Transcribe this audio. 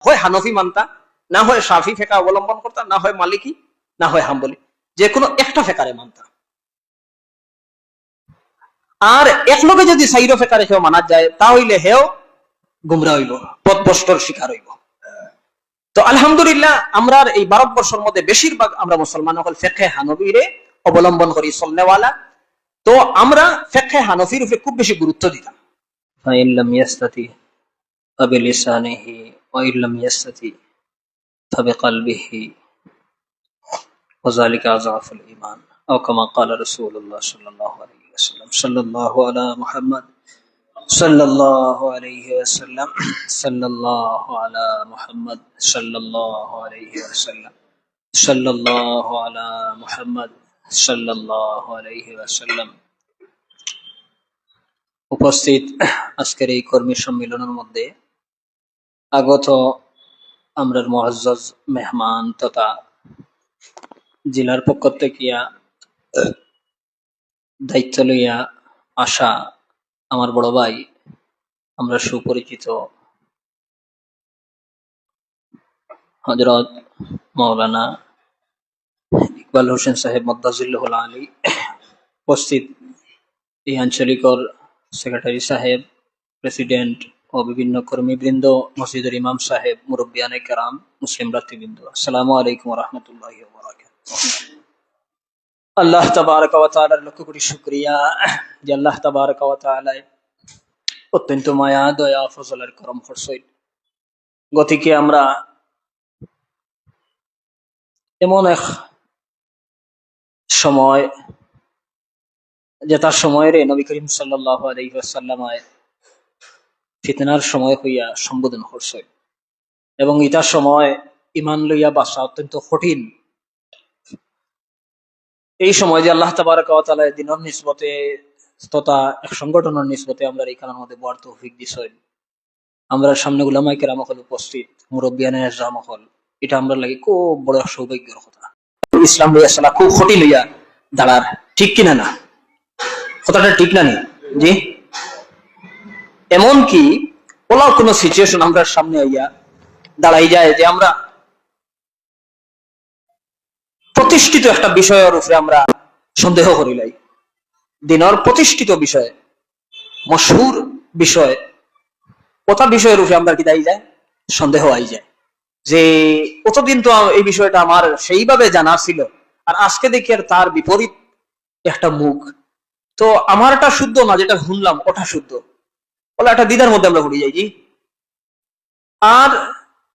হয় হানফি মানতা, না হয় শাফি ফেকা অবলম্বন করতা, না হয় মালিকি, না হয় হাম্বলি, যে কোনো একটা ফেকারে মানতা। আর একলগে যদি সাইরো ফেকারে কেউ মানা যায় তাহলে হেও গুমরা হইব, পথভ্রষ্টর শিকার হইব। তো আলহামদুলিল্লাহ আমরা এই ভারতবর্ষের মধ্যে বেশিরভাগ আমরা মুসলমান হল ফেকে হানফিরে অবলম্বন করি চলনেওয়ালা। তো আমরা ফেকে হানফির উপরে খুব বেশি গুরুত্ব দিতাম। فإن لم يستطع فبلسانه وإن لم يستطع فبقلبه وذلك أضعف الإيمان أو كما قال رسول الله صلى الله عليه وسلم صلى الله على محمد صلى الله عليه وسلم صلى الله على محمد صلى الله عليه وسلم صلى الله على محمد صلى الله عليه وسلم। উপস্থিত আজকের এই কর্মী সম্মেলনের মধ্যে আগত আমরার মুআজ্জাজ মেহমান তথা জেলার পক্ষ থেকে দায়িত্ব লইয়া আসা আমার বড় ভাই, আমরা সুপরিচিত হযরত মাওলানা ইকবাল হোসেন সাহেব মদ্দাজিল্লাহুল আলী, উপস্থিত এই আঞ্চলিকর সেক্রেটারি সাহেব, প্রেসিডেন্ট ও বিভিন্ন কর্মীবৃন্দ, মসজিদের ইমাম সাহেব, মুরব্বিয়ানে কেরাম, মুসলিম ভ্রাতৃবৃন্দ, আসসালামু আলাইকুম ওয়া রাহমাতুল্লাহি ওয়া বারাকাতুহু। আল্লাহ তাবারক ওয়া তাআলার লক্ষ কোটি শুকরিয়া যে আল্লাহ তাবারক ওয়া তাআলা অত্যন্ত মায়া দয়া ফজলের করম করছেন। গতিকে আমরা এমন এক সময় যে তার সময়ের নবী করিম সাল্লাল্লাহু আলাইহি ওয়াসাল্লাম ফিতনার সময় হইয়া সম্বোধন করছে, এবং ইটার সময় ইমান লইয়া বাসা অত্যন্ত কঠিন। এই সময় যে আল্লাহ তাবারক ওয়া তাআলা দিনের নিসবতে তথা এক সংগঠনের নিসবতে আমরা এইখানের মধ্যে বড় তৌফিক দিছেন, আমরা সামনে উলামায়ে কেরাম হল উপস্থিত, মুরব্বিয়ানে ইসলাম হল, এটা আমরা লাগি খুব বড় সৌভাগ্যের কথা। ইসলাম লইয়া সালা খুব কঠিন লইয়া দাঁড়ার, ঠিক কিনা না? কথাটা ঠিক না নি? জি। এমন কি ওলা কোন সিচুয়েশন আমরা সামনে আইয়া দাঁড়াই যায় যে আমরা প্রতিষ্ঠিত একটা বিষয়ের উপরে আমরা সন্দেহ করিলাই, দিনের প্রতিষ্ঠিত বিষয়, মশহুর বিষয়, কথা বিষয়ের উপরে আমরা কি দায়ী যায়, সন্দেহ আই যায় যে কতদিন তো এই বিষয়টা আমার সেইভাবে জানা ছিল, আর আজকে দেখি আর তার বিপরীত একটা মুখ। তো আমারটা শুদ্ধ না, যেটা শুনলাম ওটা শুদ্ধ, বলে একটা দ্বিধার মধ্যে আমরা পড়ে যাই। জি। আর